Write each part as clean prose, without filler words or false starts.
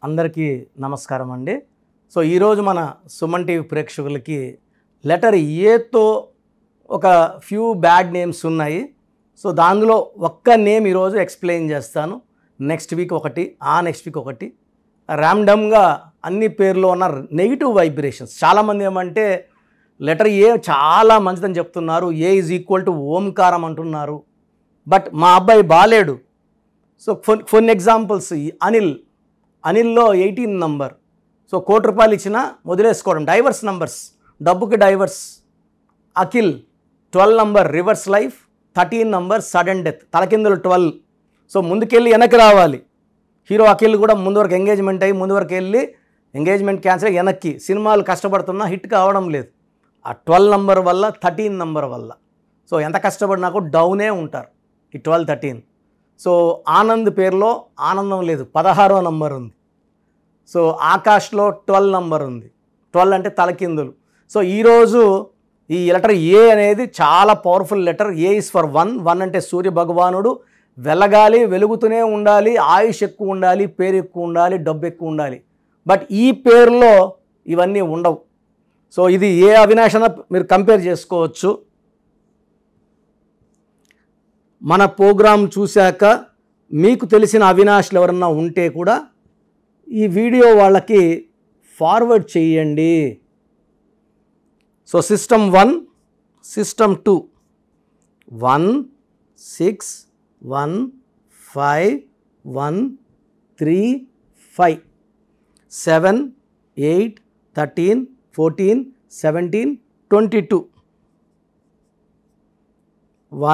అందరికీ నమస్కారం అండి. సో ఈరోజు మన సుమన్ టీవీ ప్రేక్షకులకి లెటర్ ఏతో ఒక ఫ్యూ బ్యాడ్ నేమ్స్ ఉన్నాయి. సో దానిలో ఒక్క నేమ్ ఈరోజు ఎక్స్ప్లెయిన్ చేస్తాను. నెక్స్ట్ వీక్ ఒకటి, నెక్స్ట్ వీక్ ఒకటి, ర్యాండమ్గా అన్ని పేర్లో ఉన్న నెగిటివ్ వైబ్రేషన్స్. చాలామంది ఏమంటే లెటర్ ఏ చాలా మంచిదని చెప్తున్నారు, ఏ ఈజ్ ఈక్వల్ టు ఓంకారం అంటున్నారు. బట్ మా అబ్బాయి బాలేడు. సో కొన్ని ఎగ్జాంపుల్స్, అనిల్లో 18 నంబర్. సో ₹1,00,00,000 ఇచ్చినా వదిలేసుకోవడం, డైవర్స్ నంబర్స్, డబ్బుకి divorce. Akhil 12 number reverse life, 13 number sudden death, తలకిందులు 12. సో ముందుకెళ్ళి వెనక్కి రావాలి. హీరో అఖిల్ కూడా ముందు వరకు ఎంగేజ్మెంట్ అయ్యి ముందు వరకు వెళ్ళి ఎంగేజ్మెంట్ క్యాన్సిల్ అయ్యి వెనక్కి, సినిమాలు కష్టపడుతున్నా హిట్ కావడం లేదు. ఆ 12 నంబర్ వల్ల, 13 నంబర్ వల్ల. సో ఎంత కష్టపడినా కూడా డౌనే ఉంటారు ఈ 12, 13. సో ఆనంద్ పేరులో ఆనందం లేదు, 16వ నంబర్ ఉంది. సో ఆకాష్లో 12 నంబర్ ఉంది, 12 అంటే తలకిందులు. సో ఈరోజు ఈ లెటర్ ఏ అనేది చాలా powerful letter. A is for 1 అంటే సూర్య భగవానుడు. వెలగాలి, వెలుగుతూనే ఉండాలి, ఆయుష్ ఎక్కువ ఉండాలి, పేరు ఎక్కువ ఉండాలి, డబ్బు ఎక్కువ ఉండాలి. బట్ ఈ పేరులో ఇవన్నీ ఉండవు. సో ఇది ఏ అవినాష్ అన్న మీరు కంపేర్ చేసుకోవచ్చు. మన ప్రోగ్రాం చూశాక మీకు తెలిసిన అవినాష్లు ఎవరన్నా ఉంటే కూడా ఈ వీడియో వాళ్ళకి ఫార్వర్డ్ చేయండి. So system 1, system 2, 1 6 1 5 1 3 5 7 8 13 14 17 22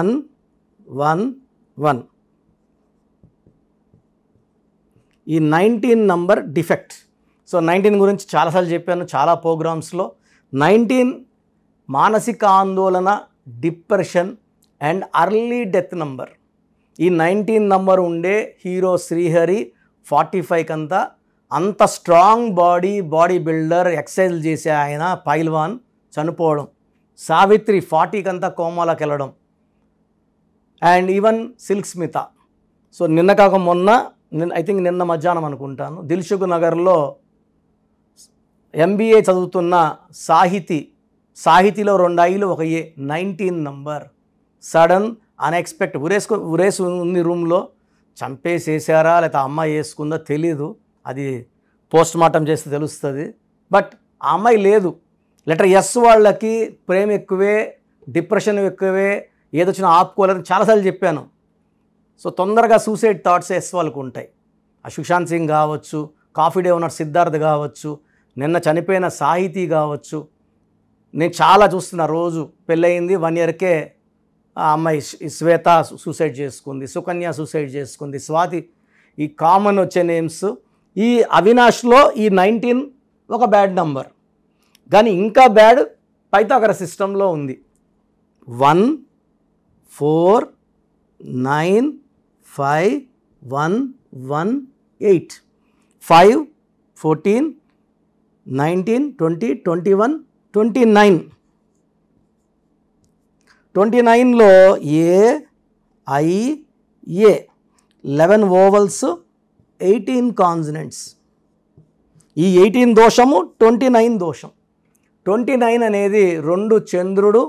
1 1 1. ఈ 19 నంబర్ డిఫెక్ట్. సో 19 గురించి చాలాసార్లు చెప్పాను చాలా ప్రోగ్రామ్స్లో. 19 మానసిక ఆందోళన, depression and early death number. ఈ 19 నంబర్ ఉండే హీరో శ్రీహరి 45 కంతా అంత స్ట్రాంగ్ బాడీ బిల్డర్, ఎక్సర్సైజ్ చేసే ఆయన పైల్వాన్ చనిపోవడం. సావిత్రి 40 కంతా కోమాలోకి వెళ్ళడం. And even Silk Smitha. So నిన్న కాక మొన్న, ఐ థింక్ నిన్న మధ్యాహ్నం అనుకుంటాను, దిల్సుఖ్ నగర్లో MBA చదువుతున్న సాహితీలో 2 ఐలు 1 ఏ, 19 నంబర్. సడన్ అన్ఎక్స్పెక్టెడ్ ఉరేసు ఉంది రూమ్లో. చంపేసేసారా లేకపోతే అమ్మాయి వేసుకుందో తెలీదు, అది పోస్ట్ మార్టం చేస్తే తెలుస్తుంది. బట్ ఆ అమ్మాయి లేదు. లెటర్ ఎస్ వాళ్ళకి ప్రేమ ఎక్కువే, డిప్రెషన్ ఎక్కువే, ఏదొచ్చినా ఆపుకోలేదని చాలాసార్లు చెప్పాను. సో తొందరగా సూసైడ్ థాట్స్ ఎస్ వాళ్ళకు ఉంటాయి. ఆ సుశాంత్ సింగ్ కావచ్చు, కాఫీ డే ఓనర్ సిద్ధార్థ్ కావచ్చు, నిన్న చనిపోయిన సాహితీ కావచ్చు. నేను చాలా చూస్తున్నా, రోజు పెళ్ళయింది 1 ఇయర్కే ఆ అమ్మాయి శ్వేత సూసైడ్ చేసుకుంది, సుకన్య సూసైడ్ చేసుకుంది, స్వాతి. ఈ కామన్ వచ్చే నేమ్స్. ఈ అవినాష్లో ఈ 19 ఒక బ్యాడ్ నంబర్. కానీ ఇంకా బ్యాడ్ పైథాగరస్ సిస్టంలో ఉంది. 1 4 9 5 1 1 8 5 14 19 20 21 29. 29లో ఏ 11 ఓవల్స్ 18 కాన్సనెంట్స్. ఈ 18 దోషము, 29 దోషం. 29 అనేది 2 చంద్రుడు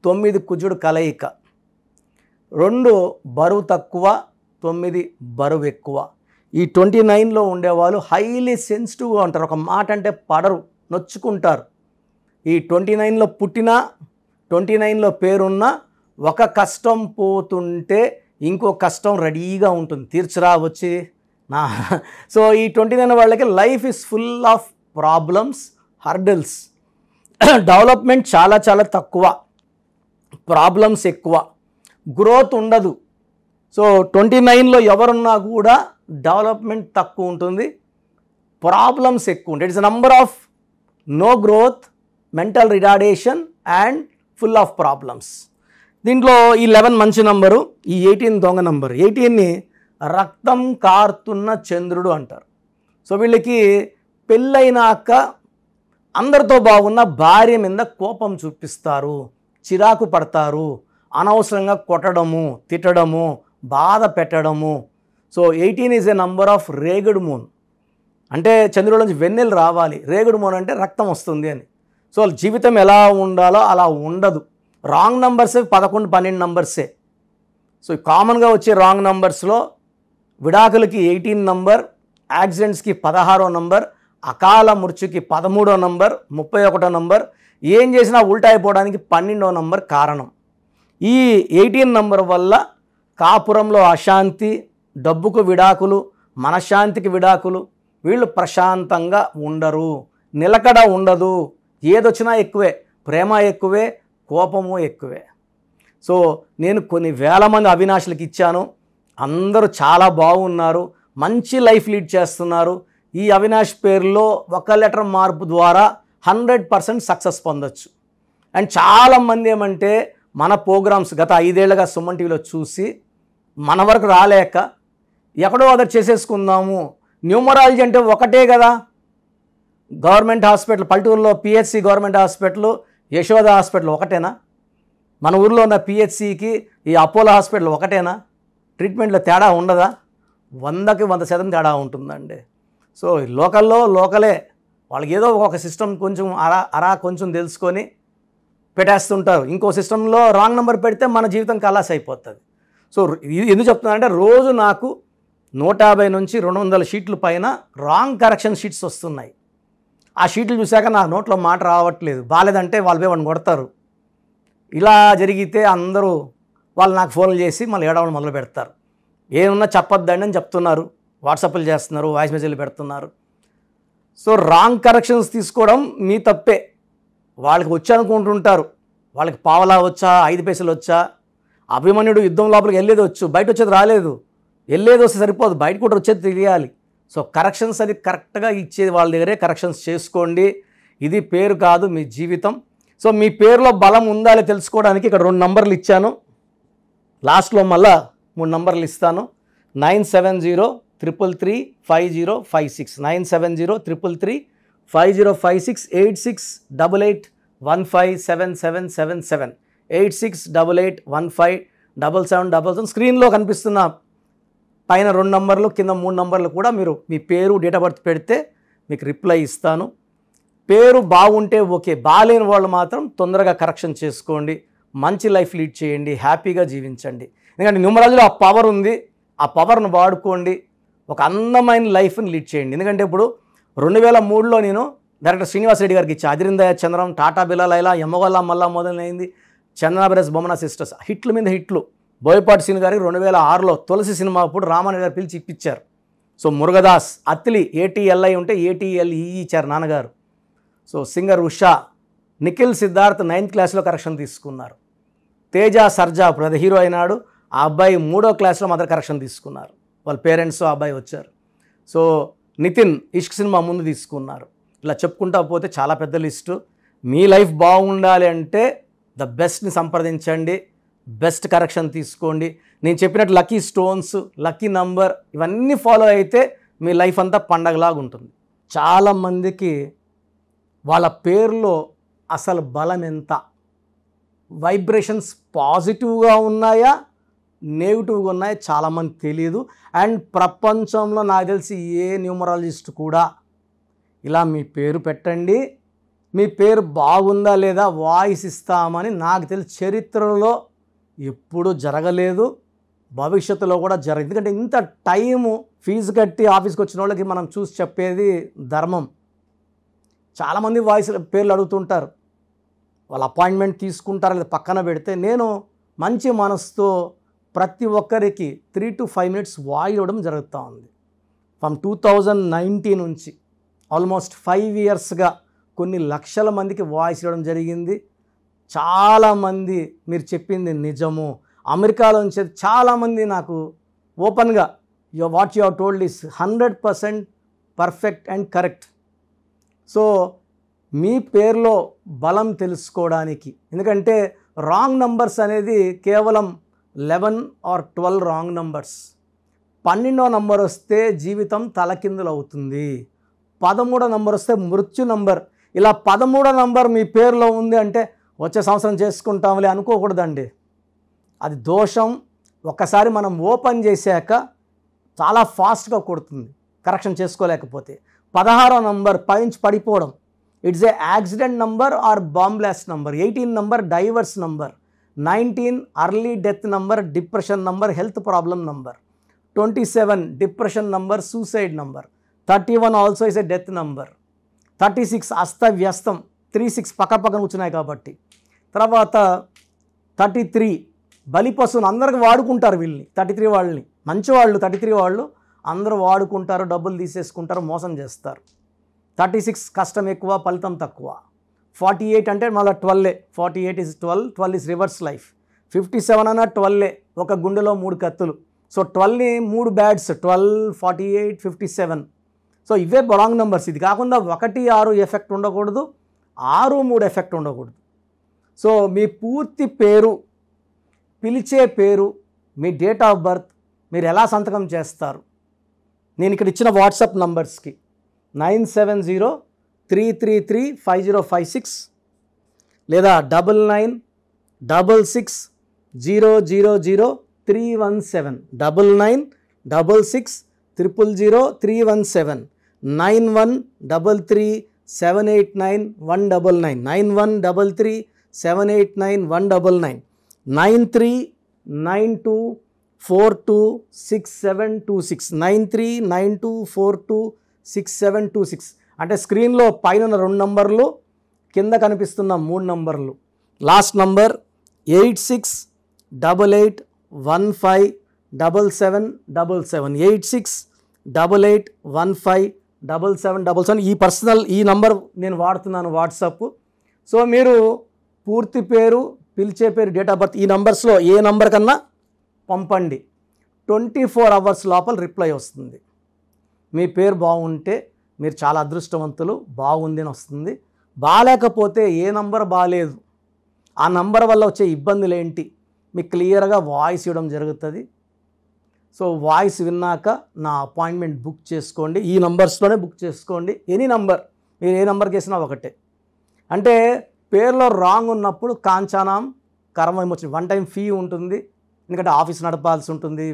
9 కుజుడు కలయిక. 2 బరువు తక్కువ, 9 బరువు ఎక్కువ. ఈ 29లో ఉండేవాళ్ళు హైలీ సెన్సిటివ్గా ఉంటారు. ఒక మాట అంటే పడరు, నొచ్చుకుంటారు. ఈ 29లో పుట్టిన, 29లో పేరున్న, ఒక కష్టం పోతుంటే ఇంకో కష్టం రెడీగా ఉంటుంది, తీర్చురా వచ్చి నా. సో ఈ 29 వాళ్ళకి life is full of problems, hurdles. Development చాలా చాలా తక్కువ, ప్రాబ్లమ్స్ ఎక్కువ, గ్రోత్ ఉండదు. సో 29లో ఎవరున్నా కూడా డెవలప్మెంట్ తక్కువ ఉంటుంది, ప్రాబ్లమ్స్ ఎక్కువ ఉంటాయి. It's number of no growth, mental retardation and full of problems. దీంట్లో ఈ 11 మంచి నంబరు, ఈ 18 దొంగ నంబరు. 18ని రక్తం కారుతున్న చంద్రుడు అంటారు. సో వీళ్ళకి పెళ్ళైనాక అందరితో బాగున్న భార్య మీద కోపం చూపిస్తారు, చిరాకు పడతారు, అనవసరంగా కొట్టడము, తిట్టడము, బాధ పెట్టడము. So 18 is a number of Regad moon. అంటే చంద్రుడి నుంచి వెన్నెలు రావాలి, రేగుడు మోన అంటే రక్తం వస్తుంది అని. సో జీవితం ఎలా ఉండాలో అలా ఉండదు. రాంగ్ నంబర్సే 11, 12 నంబర్సే. సో కామన్గా వచ్చే రాంగ్ నంబర్స్లో విడాకులకి 18 నంబర్, యాక్సిడెంట్స్కి 16వ నంబర్, అకాల మృత్యుకి 13వ నంబర్, 31వ నంబర్, ఏం చేసినా ఉల్టా అయిపోవడానికి 12వ నంబర్ కారణం. ఈ 18 నంబర్ వల్ల కాపురంలో అశాంతి, డబ్బుకు విడాకులు, మనశ్శాంతికి విడాకులు, వీళ్ళు ప్రశాంతంగా ఉండరు, నిలకడ ఉండదు, ఏదొచ్చినా ఎక్కువే, ప్రేమ ఎక్కువే, కోపము ఎక్కువే. సో నేను కొన్ని వేల మంది అవినాశులకు ఇచ్చాను, అందరూ చాలా బాగున్నారు, మంచి లైఫ్ లీడ్ చేస్తున్నారు. ఈ అవినాష్ పేరులో ఒక లెటర్ మార్పు ద్వారా 100% సక్సెస్ పొందొచ్చు. అండ్ చాలామంది ఏమంటే మన ప్రోగ్రామ్స్ గత 5 ఏళ్ళుగా సుమన్ టీవీలో చూసి మన వరకు రాలేక ఎక్కడో అదర్ చేసేసుకుందాము, న్యూమరాలజీ అంటే ఒకటే కదా, గవర్నమెంట్ హాస్పిటల్ పల్లెటూరులో PHC government hospital, Yashoda hospital ఒకటేనా? మన ఊర్లో ఉన్న పిహెచ్సికి ఈ అపోలో హాస్పిటల్ ఒకటేనా? ట్రీట్మెంట్లో తేడా ఉండదా? 100కి 100% తేడా ఉంటుందండి. సో లోకలే వాళ్ళకి ఏదో ఒక సిస్టమ్ కొంచెం అరా కొంచెం తెలుసుకొని పెట్టేస్తుంటారు. ఇంకో సిస్టంలో రాంగ్ నెంబర్ పెడితే మన జీవితం కలాస్ అయిపోతుంది. సో ఎందుకు చెప్తున్నానంటే రోజు నాకు 150 నుంచి 200 షీట్ల పైన రాంగ్ కరెక్షన్ షీట్స్ వస్తున్నాయి. ఆ షీట్లు చూశాక నా నోట్లో మాట రావట్లేదు. బాలేదంటే వాళ్ళు పోయి వాడిని కొడతారు. ఇలా జరిగితే అందరూ వాళ్ళు నాకు ఫోన్లు చేసి మళ్ళీ ఏడవడం మొదలు పెడతారు. ఏమన్నా చెప్పొద్దండి అని చెప్తున్నారు, వాట్సాప్లు చేస్తున్నారు, వాయిస్ మెసేజ్లు పెడుతున్నారు. సో రాంగ్ కరెక్షన్స్ తీసుకోవడం మీ తప్పే. వాళ్ళకి వచ్చి అనుకుంటుంటారు, వాళ్ళకి పావలా వచ్చా, 5 పైసలు వచ్చా. అభిమన్యుడు యుద్ధం లోపలికి వెళ్ళేది వచ్చు, బయట వచ్చేది రాలేదు. వెళ్ళేది వస్తే సరిపోదు, బయట కూడా వచ్చేది తెలియాలి. సో కరెక్షన్స్ అది కరెక్ట్గా ఇచ్చేది వాళ్ళ దగ్గరే కరెక్షన్స్ చేసుకోండి. ఇది పేరు కాదు, మీ జీవితం. సో మీ పేరులో బలం ఉందా అని తెలుసుకోవడానికి ఇక్కడ 2 నంబర్లు ఇచ్చాను, లాస్ట్లో మళ్ళా 3 నంబర్లు ఇస్తాను. 9703335056, 9703335056, 8688157777, 8688157777. స్క్రీన్లో కనిపిస్తున్న పైన 2 నంబర్లు, కింద 3 నంబర్లు కూడా మీరు మీ పేరు, డేట్ ఆఫ్ బర్త్ పెడితే మీకు రిప్లై ఇస్తాను. పేరు బాగుంటే ఓకే, బాగాలేని వాళ్ళు మాత్రం తొందరగా కరెక్షన్ చేసుకోండి, మంచి లైఫ్ లీడ్ చేయండి, హ్యాపీగా జీవించండి. ఎందుకంటే న్యూమరాలజీలో ఆ పవర్ ఉంది, ఆ పవర్ను వాడుకోండి, ఒక అందమైన లైఫ్ని లీడ్ చేయండి. ఎందుకంటే ఇప్పుడు 2003లో నేను డైరెక్టర్ శ్రీనివాస్ రెడ్డి గారికి ఇచ్చా. అదిరిందయ చంద్రం, టాటా బిర్లా లైలా, యమగొల్ల మల్లా మొదలైంది, చందన బ్రదర్స్, బొమ్మన సిస్టర్స్, హిట్లు మీద హిట్లు. బోయపాటి సీన్ గారికి 2006లో తులసి సినిమా అప్పుడు రామారావు గారు పిలిచి ఇప్పించారు. సో మురుగదాస్, అత్లి, ఏటీఎల్ఐ ఉంటే ఏటీఎల్ఈ ఇచ్చారు నాన్నగారు. So singer Usha, Nikhil Siddharth 9th క్లాస్లో కరెక్షన్ తీసుకున్నారు. తేజ సర్జా ఇప్పుడు అది హీరో అయినాడు, ఆ అబ్బాయి 3వ క్లాస్లో మదర్ కరెక్షన్ తీసుకున్నారు. వాళ్ళ పేరెంట్స్ ఆ అబ్బాయి వచ్చారు. సో నితిన్ ఇష్క్ సినిమా ముందు తీసుకున్నారు. ఇలా చెప్పుకుంటా పోతే చాలా పెద్ద లిస్టు. మీ లైఫ్ బాగుండాలి అంటే ద బెస్ట్ని సంప్రదించండి, బెస్ట్ కరెక్షన్ తీసుకోండి. నేను చెప్పినట్టు లక్కీ స్టోన్స్, లక్కీ నంబర్ ఇవన్నీ ఫాలో అయితే మీ లైఫ్ అంతా పండగలాగా ఉంటుంది. చాలామందికి వాళ్ళ పేరులో అసలు బలం ఎంత, వైబ్రేషన్స్ పాజిటివ్గా ఉన్నాయా నెగిటివ్గా ఉన్నాయా చాలామంది తెలియదు. అండ్ ప్రపంచంలో నాకు తెలిసి ఏ న్యూమరాలజిస్ట్ కూడా ఇలా మీ పేరు పెట్టండి, మీ పేరు బాగుందా లేదా వాయిస్ ఇస్తామని నాకు తెలిసి చరిత్రలో ఎప్పుడూ జరగలేదు, భవిష్యత్తులో కూడా జరగదు. ఎందుకంటే ఇంత టైము ఫీజు కట్టి ఆఫీస్కి వచ్చిన వాళ్ళకి మనం చూసి చెప్పేది ధర్మం. చాలామంది వాయిస్ పేర్లు అడుగుతుంటారు, వాళ్ళ అపాయింట్మెంట్ తీసుకుంటారు లేదా పక్కన పెడితే, నేను మంచి మనసుతో ప్రతి ఒక్కరికి 3 to 5 minutes వాయిస్ ఇవ్వడం జరుగుతూ ఉంది. ఫ్రమ్ 2019 నుంచి ఆల్మోస్ట్ 5 yearsగా కొన్ని లక్షల మందికి వాయిస్ ఇవ్వడం జరిగింది. చాలామంది మీరు చెప్పింది నిజము. అమెరికాలో నుంచి చాలామంది నాకు ఓపెన్గా what you have told is 100% perfect and correct. So మీ పేరులో బలం తెలుసుకోవడానికి, ఎందుకంటే రాంగ్ నంబర్స్ అనేది కేవలం 11 or 12 రాంగ్ నంబర్స్. 12వ నంబర్ వస్తే జీవితం తలకిందులు అవుతుంది, 13వ నంబర్ వస్తే మృత్యు నంబర్. ఇలా 13వ నంబర్ మీ పేరులో ఉంది అంటే వచ్చే సంవత్సరం చేసుకుంటాంలే అనుకోకూడదండి, అది దోషం. ఒక్కసారి మనం ఓపెన్ చేశాక చాలా ఫాస్ట్గా కొడుతుంది కరెక్షన్ చేసుకోలేకపోతే. 16వ నంబర్ పైనుంచి పడిపోవడం, it's a accident number or bomb blast number. 18 number divorce number. 19 early death number, depression number, health problem number. 27 depression number, suicide number. 31 also is a death number. 36 అస్తవ్యస్తం, 36 పక్కపక్కన కూర్చున్నాయి కాబట్టి. తర్వాత 33 బలిపశువుని, అందరికి వాడుకుంటారు వీళ్ళని. 33 వాళ్ళని, మంచివాళ్ళు 33 వాళ్ళు అందరూ వాడుకుంటారు, డబ్బులు తీసేసుకుంటారు, మోసం చేస్తారు. 36 కష్టం ఎక్కువ, ఫలితం తక్కువ. 48 అంటే మళ్ళీ 12. 48 ఇస్ 12, 12 ఇస్ రివర్స్ లైఫ్. 57 అన్న 12, ఒక గుండెలో 3 కత్తులు. సో 12ని 3 బ్యాడ్స్, 12, 48, 57. సో ఇవే రాంగ్ నెంబర్స్. ఇది కాకుండా 1, 6 ఎఫెక్ట్ ఉండకూడదు, 6, 3 ఎఫెక్ట్ ఉండకూడదు. సో మీ పూర్తి పేరు, పిలిచే పేరు, మీ డేట్ ఆఫ్ బర్త్, మీరు ఎలా సంతకం చేస్తారు, నేను ఇక్కడ ఇచ్చిన వాట్సాప్ నంబర్స్కి 9703335056 లేదా 9966000317, 9966000317, 9133789199, 9133789199, 9392426726, 9392426726. అంటే స్క్రీన్లో పైన 2 నంబర్లు, కింద కనిపిస్తున్న 3 నంబర్లు. Last number 8688157777, 8688157777. ఈ నంబర్ నేను వాడుతున్నాను వాట్సాప్. సో మీరు పూర్తి పేరు, పిలిచే పేరు, డేట్ ఆఫ్ బర్త్ ఈ నంబర్స్లో ఏ నంబర్ కన్నా పంపండి. 24 అవర్స్ లోపల రిప్లై వస్తుంది. మీ పేరు బాగుంటే మీరు చాలా అదృష్టవంతులు, బాగుంది అని వస్తుంది. బాగాలేకపోతే ఏ నంబర్ బాగాలేదు, ఆ నంబర్ వల్ల వచ్చే ఇబ్బందులు ఏంటి మీకు క్లియర్గా వాయిస్ ఇవ్వడం జరుగుతుంది. సో వాయిస్ విన్నాక నా అపాయింట్మెంట్ బుక్ చేసుకోండి. ఈ నంబర్స్లోనే బుక్ చేసుకోండి. ఎనీ నంబర్, మీరు ఏ నంబర్కి వేసినా ఒకటే. అంటే పేరులో రాంగ్ ఉన్నప్పుడు కాంచానాం కర్మ విమోచన 1 టైం ఫీ ఉంటుంది. ఎందుకంటే ఆఫీస్ నడపాల్సి ఉంటుంది,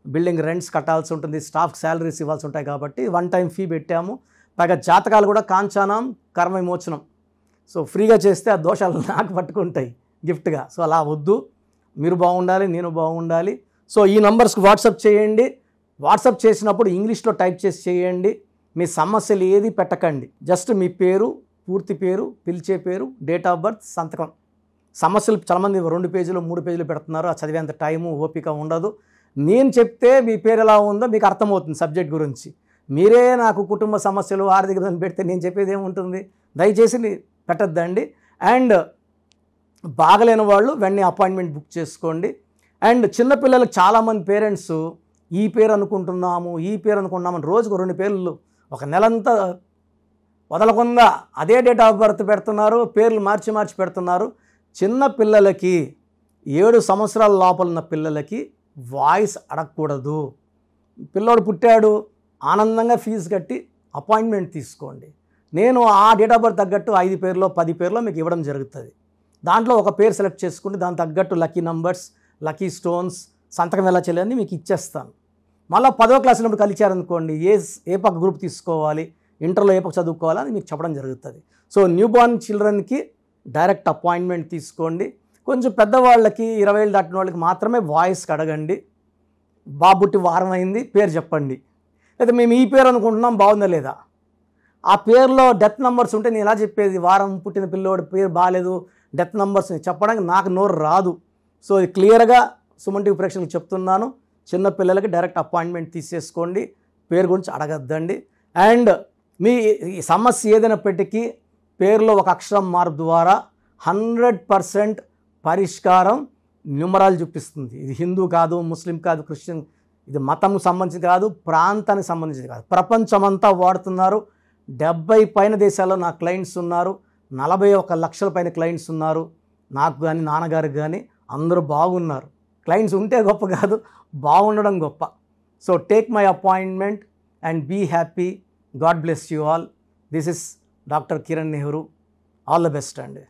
బిల్డింగ్ రెంట్స్ కట్టాల్సి ఉంటుంది, స్టాఫ్ శాలరీస్ ఇవ్వాల్సి ఉంటాయి కాబట్టి 1 టైం ఫీ పెట్టాము. పైగా జాతకాలు కూడా కాంచానాం కర్మ విమోచనం. సో ఫ్రీగా చేస్తే ఆ దోషాలు నాకు పట్టుకుంటాయి గిఫ్ట్గా. సో అలా వద్దు, మీరు బాగుండాలి, నేను బాగుండాలి. సో ఈ నంబర్స్కి వాట్సాప్ చేయండి. వాట్సాప్ చేసినప్పుడు ఇంగ్లీష్లో టైప్ చేసి చేయండి. మీ సమస్యలు ఏది పెట్టకండి, జస్ట్ మీ పేరు, పూర్తి పేరు, పిలిచే పేరు, డేట్ ఆఫ్ బర్త్, సంతకం. సమస్యలు చాలామంది 2 పేజీలు 3 పేజీలు పెడుతున్నారు, ఆ చదివేంత టైము ఓపిక ఉండదు. నేను చెప్తే మీ పేరు ఎలా ఉందో మీకు అర్థమవుతుంది సబ్జెక్ట్ గురించి. మీరే నాకు కుటుంబ సమస్యలు, ఆర్థిక ఇబ్బందులు పెడితే నేను చెప్పేది ఏముంటుంది? దయచేసి పెట్టద్దండి. అండ్ బాగలేని వాళ్ళు వెంటనే అపాయింట్మెంట్ బుక్ చేసుకోండి. అండ్ చిన్నపిల్లలకు చాలామంది పేరెంట్స్ ఈ పేరు అనుకుంటున్నాము, ఈ పేరు అనుకుంటున్నామని రోజుకు 2 పేర్లు ఒక నెలంతా వదలకుండా అదే డేట్ ఆఫ్ బర్త్ పెడుతున్నారు, పేర్లు మార్చి మార్చి పెడుతున్నారు. చిన్న పిల్లలకి 7 సంవత్సరాల లోపల ఉన్న పిల్లలకి వాయిస్ అడగకూడదు. పిల్లోడు పుట్టాడు, ఆనందంగా ఫీజు కట్టి అపాయింట్మెంట్ తీసుకోండి. నేను ఆ డేట్ ఆఫ్ బర్త్ తగ్గట్టు 5 పేర్లో 10 పేర్లో మీకు ఇవ్వడం జరుగుతుంది. దాంట్లో ఒక పేరు సెలెక్ట్ చేసుకుంటే దాని తగ్గట్టు లక్కీ నంబర్స్, లక్కీ స్టోన్స్, సంతకం ఎలా చేయాలని మీకు ఇచ్చేస్తాను. మళ్ళీ 10వ క్లాస్ ఉన్నప్పుడు కలిచారనుకోండి, ఏ పక్క గ్రూప్ తీసుకోవాలి, ఇంటర్లో ఏ పక్క చదువుకోవాలని మీకు చెప్పడం జరుగుతుంది. సో న్యూ బార్న్ చిల్డ్రన్కి డైరెక్ట్ అపాయింట్మెంట్ తీసుకోండి. కొంచెం పెద్దవాళ్ళకి 20 ఏళ్ళు దాటిన వాళ్ళకి మాత్రమే వాయిస్కి అడగండి. బాబుట్టి వారం అయింది, పేరు చెప్పండి. లేదా మేము ఈ పేరు అనుకుంటున్నాం, బాగుందా లేదా? ఆ పేరులో డెత్ నెంబర్స్ ఉంటే నేను ఎలా చెప్పేది? వారం పుట్టిన పిల్లోడి పేరు బాగాలేదు, డెత్ నెంబర్స్ చెప్పడానికి నాకు నోరు రాదు. సో ఇది క్లియర్గా సుమన్ టీవీ ప్రేక్షకులకు చెప్తున్నాను. చిన్నపిల్లలకి డైరెక్ట్ అపాయింట్మెంట్ తీసేసుకోండి, పేరు గురించి అడగద్దండి. అండ్ మీ సమస్య ఏదైనప్పటికీ పేరులో ఒక అక్షరం మార్పు ద్వారా 100% పరిష్కారం న్యూమరాలజీ చూపిస్తుంది. ఇది హిందూ కాదు, ముస్లిం కాదు, క్రిస్టియన్, ఇది మతం సంబంధించి కాదు, ప్రాంతానికి సంబంధించి కాదు, ప్రపంచమంతా వాడుతున్నారు. 70 పైన దేశాల్లో నా క్లయింట్స్ ఉన్నారు, 41 లక్షల పైన క్లయింట్స్ ఉన్నారు. నాకు కానీ నాన్నగారికి కానీ అందరూ బాగున్నారు. క్లయింట్స్ ఉంటే గొప్ప కాదు, బాగుండడం గొప్ప. So take my appointment and be happy. God bless you all. This is doctor Kiran Nehru. All the best అండి.